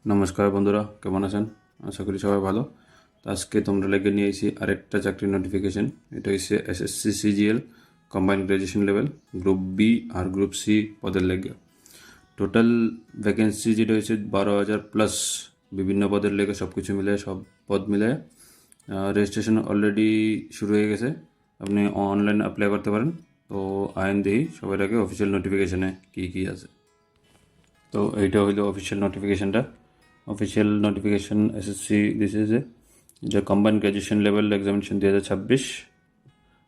নমস্কার বন্ধুরা, কেমন আছেন? আশা করি সবাই ভালো। তো আজকে তোমরা লেগে নিয়ে এসেছি আরেকটা চাকরির নোটিফিকেশন। এটা হচ্ছে SSC CGL combined graduation level group B আর গ্রুপ সি পদের লেগে টোটাল ভ্যাকেন্সি যেটা হচ্ছে 12,000 প্লাস। বিভিন্ন পদের লেগে সব কিছু মিলে, সব পদ মিলে রেজিস্ট্রেশন অলরেডি শুরু হয়ে গেছে। আপনি অনলাইন অ্যাপ্লাই করতে পারেন। তো আইন দিই সবার আগে অফিসিয়াল নোটিফিকেশনে কী কী আছে। তো এইটা হইলো অফিসিয়াল নোটিফিকেশনটা। অফিসিয়াল নোটিফিকেশন এসএসসি দিছে যে combined graduation level examination 2026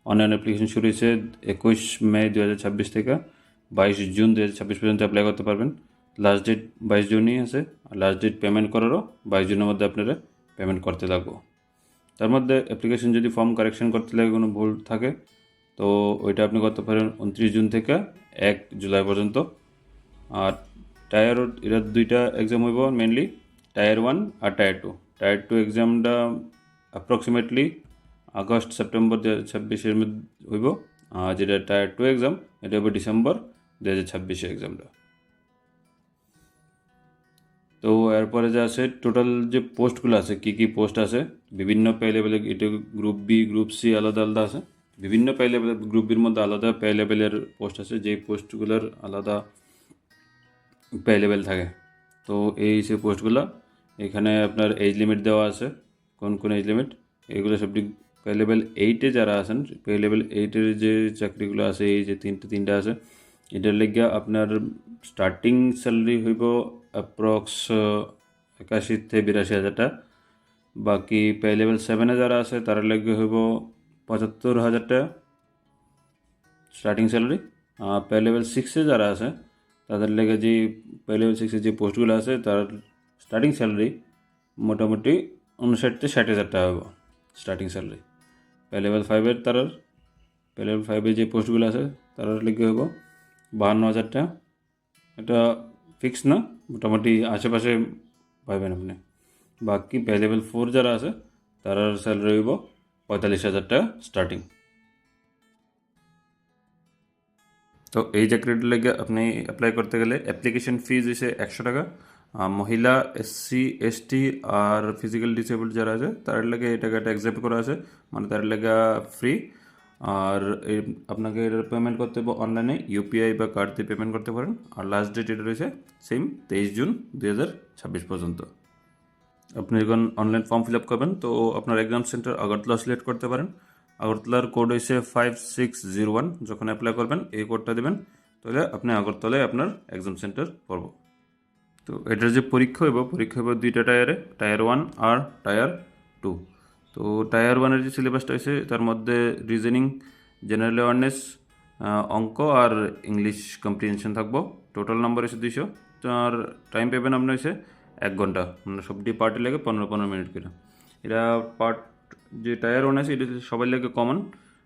online application শুরু হয়েছে 21 মে 2026 থেকে 22 জুন 2026 পর্যন্ত অ্যাপ্লাই করতে পারবেন। লাস্ট ডেট 22 জুনই আছে। আর লাস্ট ডেট পেমেন্ট করারও 22 জুনের মধ্যে আপনারা পেমেন্ট করতে লাগবো। তার মধ্যে অ্যাপ্লিকেশন যদি ফর্ম কারেকশন করতে লাগে কোনো ভুল থাকে তো ওইটা আপনি করতে পারেন 29 জুন থেকে 1 জুলাই পর্যন্ত। আর টায়ার এরা দুইটা এক্সাম হইব মেনলি, টায়ার 1 আর টায়ার 2। টায়ার 2 এক্সামটা অ্যাপ্রক্সিমেটলি আগস্ট সেপ্টেম্বর 2026-এর মধ্যে হইব। আর যেটা টায়ার 2 এক্সাম এটা হবে ডিসেম্বর 2026 এক্সামটা। তো এরপরে যে আছে টোটাল যে পোস্টগুলো আছে, কী কী পোস্ট আছে বিভিন্ন পে লেভেলে, এটা গ্রুপ বি গ্রুপ সি আলাদা আলাদা আছে। বিভিন্ন পে লেভেল, গ্রুপ বির মধ্যে আলাদা পে লেভেলের পোস্ট আছে, যেই পোস্টগুলোর আলাদা পে লেভেল থাকে। তো এই সে পোস্টগুলো এখানে আপনার এজ লিমিট দেওয়া আছে, কোন কোন এজ লিমিট এগুলো সবটি। পে লেভেল 8-এ যারা আছেন, পে লেভেল 8-এর যে চাকরিগুলো আছে, এই যে তিনটা আছে, এটার লেগে আপনার স্টার্টিং স্যালারি হইব অ্যাপ্রক্স 81 থেকে 82 হাজার টাকা। বাকি পে লেভেল 7-এ যারা আছে তার লেগে হইব 75 হাজার টাকা স্টার্টিং স্যালারি। আর পে লেভেল 6-এ যারা আছে তাদের লেগে যে পে লেভেল 6-এর যে পোস্টগুলো আছে তার স্টার্টিং স্যালারি মোটামুটি 59 থেকে 60 হাজার টাকা হবে স্টার্টিং স্যালারি। পে লেভেল 5-এর পে লেভেল 5-এর যে পোস্টগুলো আছে তার লেগে হইব 52 হাজার টাকা। এটা ফিক্স না, মোটামুটি আশেপাশে পাইবেন আপনি। বাকি পে লেভেল 4 যারা আছে তার স্যালারি হইব 45 হাজার টাকা স্টার্টিং। তো এই চাকরিটার লেগে আপনি অ্যাপ্লাই করতে গেলে অ্যাপ্লিকেশন ফিজ হচ্ছে 100 টাকা। মহিলা, এসসি, এসটি আর ফিজিক্যাল ডিসেবলড যারা আছে তার লেগে এই টাকাটা একসেপ্ট করা আছে, মানে তার লেগে ফ্রি। আর আপনাকে এটার পেমেন্ট করতে হবে অনলাইনে, ইউপিআই বা কার্ড দিয়ে পেমেন্ট করতে পারেন। আর লাস্ট ডেট এটা রয়েছে সেম 23 জুন 2026 পর্যন্ত। আপনি যখন অনলাইন ফর্ম ফিল আপ করবেন তো আপনার এক্সাম সেন্টার আগরতলা সিলেক্ট করতে পারেন। আগরতলার কোড হয়েছে 5601। যখন অ্যাপ্লাই করবেন এই কোডটা দেবেন, তাহলে আপনি আগরতলায় আপনার এক্সাম সেন্টার পড়ব। তো এটার যে পরীক্ষা হইব দুইটা টায়ারে, টায়ার 1 আর টায়ার 2। তো টায়ার 1-এর যে সিলেবাসটা হয়েছে তার মধ্যে রিজনিং, জেনারেল অ্যাওয়ারনেস, অঙ্ক আর ইংলিশ কম্প্রিহেনশন থাকবো। টোটাল নাম্বার হয়েছে 200। আর টাইম পাবেন আপনার হয়েছে 1 ঘন্টা, মানে সবটি পার্টি লাগে 15-15 মিনিট করে। এটা পার্ট যে টায়ার 1 আছে এটা সবাই লাগে কমন।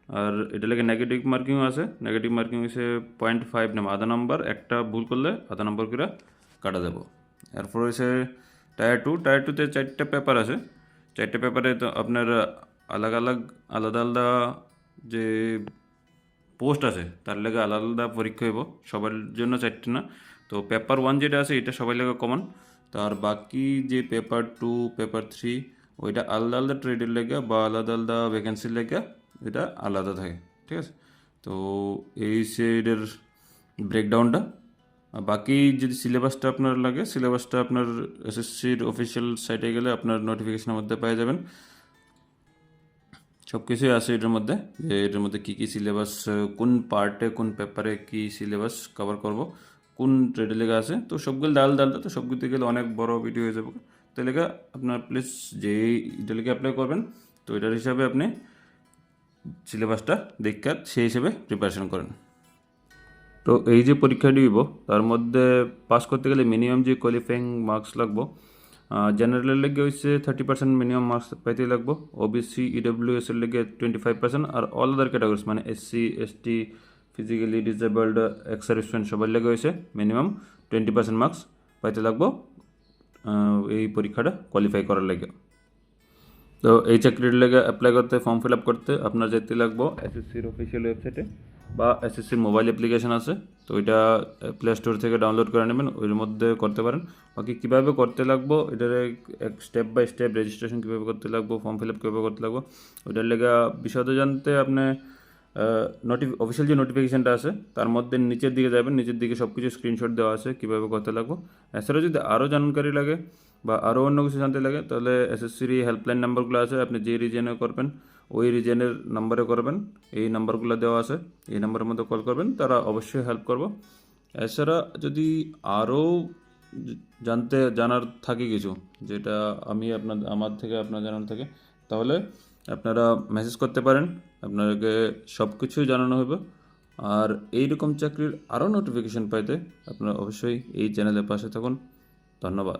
আর এটা লাগে নেগেটিভ মার্কিংও আছে। নেগেটিভ মার্কিং হচ্ছে 0.5 নাম, আধা নাম্বার, একটা ভুল করলে আধা নাম্বার করে কাটা যাব। এরপর হচ্ছে টায়ার 2। টায়ার 2-তে 4টা পেপার আছে। 4টা পেপারে তো আপনার আলাদা আলাদা যে পোস্ট আছে তার লেগে আলাদা আলাদা পরীক্ষা হইব, সবার জন্য 4টা না। তো পেপার 1 যেটা আছে এটা সবাই লেগে কমন। তার বাকি যে পেপার 2, পেপার 3 ওইটা আলাদা আলাদা ট্রেডের লেগে বা আলাদা আলাদা ভ্যাকেন্সির লেগে এটা আলাদা থাকে, ঠিক আছে। তো এই সাইডের ব্রেকডাউনটা। আর বাকি যদি সিলেবাসটা আপনার লাগে, সিলেবাসটা আপনার এসএসসির অফিসিয়াল সাইটে গেলে আপনার নোটিফিকেশনের মধ্যে পেয়ে যাবেন। সব কিছুই আছে এটার মধ্যে, যে এটার মধ্যে কী কী সিলেবাস, কোন পার্টে কোন পেপারে কী সিলেবাস কভার করব, কোন ট্রেডে লেগে আছে। তো সবগুলো ডাল তো সবগুলোতে গেলে অনেক বড় ভিডিও হয়ে যাবে। তো লেগে আপনার প্লিজ যে এটা লেগে অ্যাপ্লাই করবেন তো এটার হিসাবে আপনি সিলেবাসটা দেখে সেই হিসেবে প্রিপারেশন করেন। তো এই যে পরীক্ষাটি দিব তার মধ্যে পাস করতে গেলে মিনিমাম যে কোয়ালিফাইং মার্কস লাগবো, জেনারেলের লেগে হচ্ছে 30% মিনিমাম মার্কস পাইতে লাগবো। ওবিসি ইডব্লিউএস এর লেগে 25%। আর অল আদার ক্যাটাগরিজ মানে SC, ST, physically disabled, ex serviceman সবার লেগে হয়েছে মিনিমাম 20% মার্কস পাইতে লাগবো এই পরীক্ষাটা কোয়ালিফাই করার লেগে। তো এই চাকরির লেগে অ্যাপ্লাই করতে, ফর্ম ফিল আপ করতে আপনার যেতে লাগবো এসএসসির অফিসিয়াল ওয়েবসাইটে। বা এসএসসির মোবাইল অ্যাপ্লিকেশান আছে, তো ওইটা প্লে স্টোর থেকে ডাউনলোড করে নেবেন, ওইর মধ্যে করতে পারেন। বাকি কীভাবে করতে লাগবো এটার এক স্টেপ বাই স্টেপ রেজিস্ট্রেশন কীভাবে করতে লাগবো, ফর্ম ফিল আপ কীভাবে করতে লাগবো, ওইটার লেগে বিশদ জানতে আপনি অফিসিয়াল যে নোটিফিকেশানটা আছে তার মধ্যে নিচের দিকে যাবেন, নিচের দিকে সব কিছু স্ক্রিনশট দেওয়া আছে কীভাবে করতে লাগবো। এছাড়াও যদি আরও জানকারি লাগে বা আরও অন্য কিছু জানতে লাগে তাহলে এসএসসির হেল্পলাইন নাম্বারগুলো আছে, আপনি যে রিজনে করবেন ওই রিজনের নাম্বারে করবেন, এই নাম্বারগুলো দেওয়া আছে, এই নাম্বারের মধ্যে কল করবেন, তারা অবশ্যই হেল্প করব। এছাড়া যদি আরও জানার থাকে কিছু যেটা আমার থেকে আপনার জানার থাকে, তাহলে আপনারা মেসেজ করতে পারেন, আপনাকে সব কিছুই জানানো হবে। আর এইরকম চাকরির আরও নোটিফিকেশন পাইতে আপনারা অবশ্যই এই চ্যানেলের পাশে থাকুন। ধন্যবাদ।